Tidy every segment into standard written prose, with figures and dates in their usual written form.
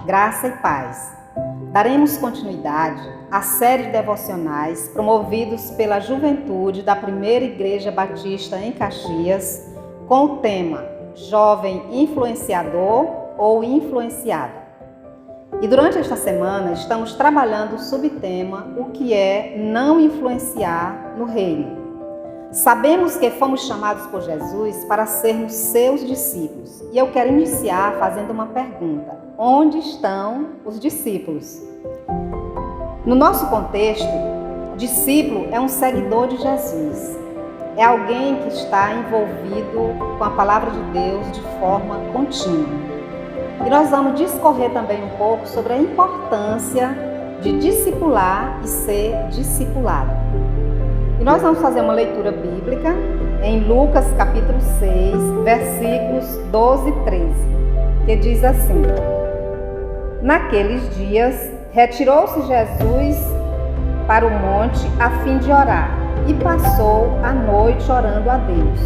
graça e paz. Daremos continuidade à série de devocionais promovidos pela juventude da Primeira Igreja Batista em Caxias, com o tema Jovem Influenciador ou Influenciado. E durante esta semana estamos trabalhando o subtema O que é não influenciar no reino. Sabemos que fomos chamados por Jesus para sermos seus discípulos. E eu quero iniciar fazendo uma pergunta. Onde estão os discípulos? No nosso contexto, discípulo é um seguidor de Jesus. É alguém que está envolvido com a palavra de Deus de forma contínua. E nós vamos discorrer também um pouco sobre a importância de discipular e ser discipulado. E nós vamos fazer uma leitura bíblica em Lucas capítulo 6, versículos 12 e 13, que diz assim: Naqueles dias, retirou-se Jesus para o monte a fim de orar, e passou a noite orando a Deus.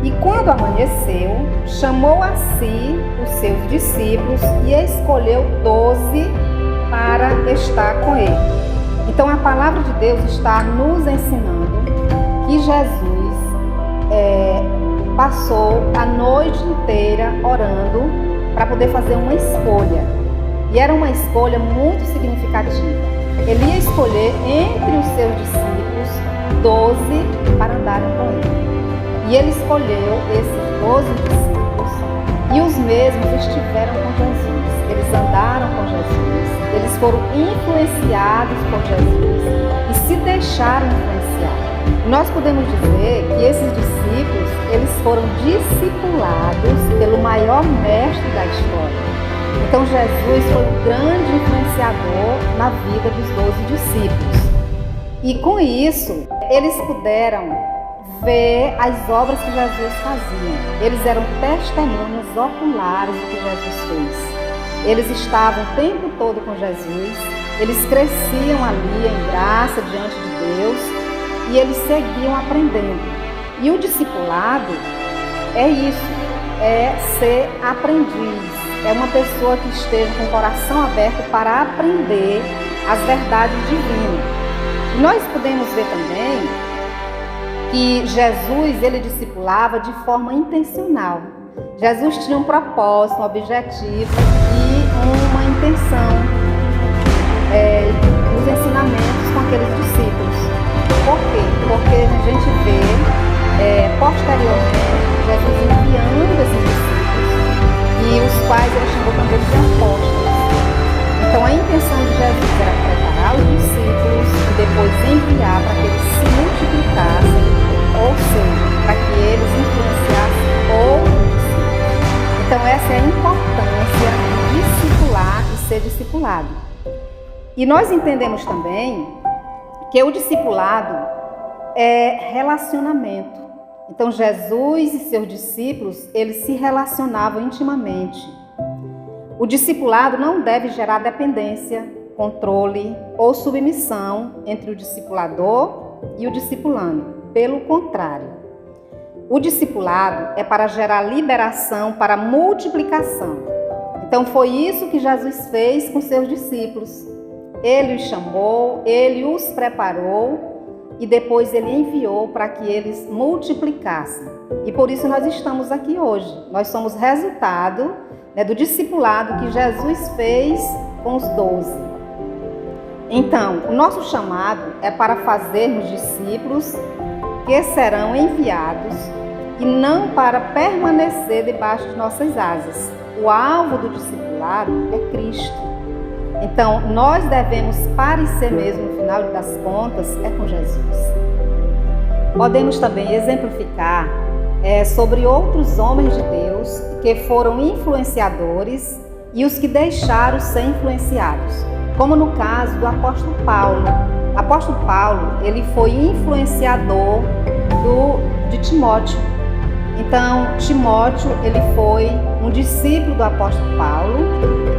E quando amanheceu, chamou a si os seus discípulos e escolheu 12 para estar com ele. Então a palavra de Deus está nos ensinando que Jesus passou a noite inteira orando para poder fazer uma escolha. E era uma escolha muito significativa. Ele ia escolher entre os seus discípulos 12 para andarem com ele. E ele escolheu esses 12 discípulos e os mesmos estiveram com Jesus. Eles andaram com Jesus, eles foram influenciados por Jesus e se deixaram influenciar. Nós podemos dizer que esses discípulos, eles foram discipulados pelo maior mestre da história. Então Jesus foi o grande influenciador na vida dos 12 discípulos. E com isso, eles puderam ver as obras que Jesus fazia. Eles eram testemunhas oculares do que Jesus fez. Eles estavam o tempo todo com Jesus, eles cresciam ali em graça diante de Deus e eles seguiam aprendendo. E o discipulado é isso, é ser aprendiz, é uma pessoa que esteja com o coração aberto para aprender as verdades divinas. E nós podemos ver também que Jesus, ele discipulava de forma intencional. Jesus tinha um propósito, um objetivo e uma intenção nos ensinamentos com aqueles discípulos. Por quê? Porque a gente vê posteriormente Jesus enviando esses discípulos e os quais ele chamou também de apóstolos. Então a intenção de Jesus era preparar os discípulos e depois enviar para que eles se multiplicassem, ou seja, para que eles influenciassem outros. Então essa é a importância de discipular e ser discipulado. E nós entendemos também que o discipulado é relacionamento. Então Jesus e seus discípulos, eles se relacionavam intimamente. O discipulado não deve gerar dependência, controle ou submissão entre o discipulador e o discipulando. Pelo contrário. O discipulado é para gerar liberação para multiplicação. Então foi isso que Jesus fez com seus discípulos. Ele os chamou, ele os preparou e depois ele enviou para que eles multiplicassem. E por isso nós estamos aqui hoje. Nós somos resultado do discipulado que Jesus fez com os 12. Então, o nosso chamado é para fazermos discípulos que serão enviados e não para permanecer debaixo de nossas asas. O alvo do discipulado é Cristo. Então, nós devemos parecer mesmo, no final das contas, é com Jesus. Podemos também exemplificar sobre outros homens de Deus que foram influenciadores e os que deixaram ser influenciados, como no caso do apóstolo Paulo. O apóstolo Paulo, ele foi influenciador de Timóteo. Então, Timóteo, ele foi um discípulo do apóstolo Paulo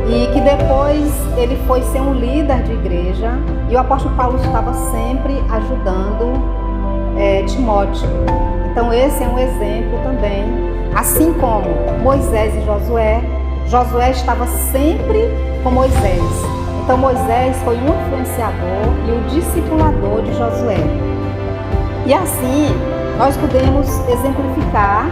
e que depois ele foi ser um líder de igreja e o apóstolo Paulo estava sempre ajudando Timóteo. Então, esse é um exemplo também, assim como Moisés e Josué, Josué estava sempre com Moisés. Então Moisés foi o influenciador e o discipulador de Josué. E assim nós podemos exemplificar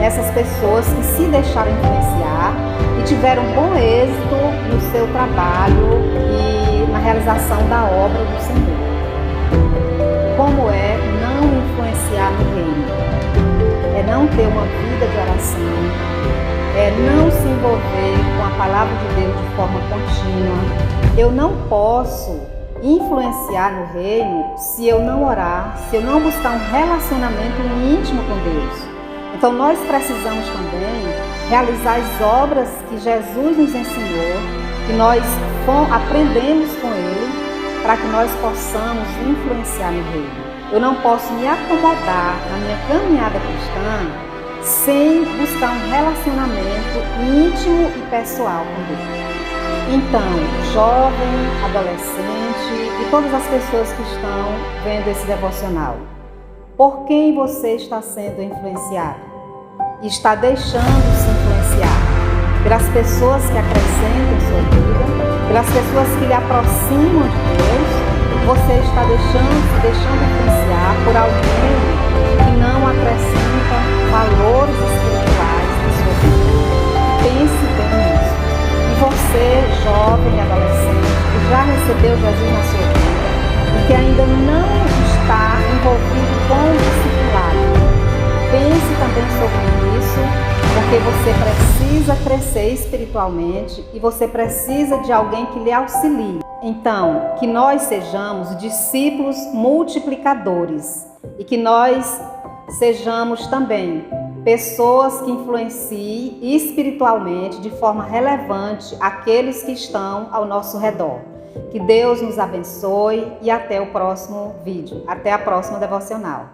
essas pessoas que se deixaram influenciar e tiveram bom êxito no seu trabalho e na realização da obra do Senhor. Como é não influenciar no reino? É não ter uma vida de oração, é não se envolver com a palavra de Deus de forma contínua. Eu não posso influenciar no reino se eu não orar, se eu não buscar um relacionamento íntimo com Deus. Então nós precisamos também realizar as obras que Jesus nos ensinou, que nós aprendemos com Ele, para que nós possamos influenciar no reino. Eu não posso me acomodar na minha caminhada cristã sem buscar um relacionamento íntimo e pessoal com Deus. Então, jovem, adolescente e todas as pessoas que estão vendo esse devocional, por quem você está sendo influenciado? Está deixando se influenciar pelas pessoas que acrescentam sua vida, pelas pessoas que lhe aproximam de Deus? Você está se deixando influenciar por alguém que não acrescenta valores espirituais na sua vida? Pense bem nisso. E você, jovem e adolescente, que já recebeu Jesus na sua vida e que ainda não está envolvido com o discipulado, pense também sobre isso, porque você precisa crescer espiritualmente e você precisa de alguém que lhe auxilie. Então, que nós sejamos discípulos multiplicadores e que nós sejamos também pessoas que influenciem espiritualmente de forma relevante aqueles que estão ao nosso redor. Que Deus nos abençoe e até o próximo vídeo, até a próxima devocional.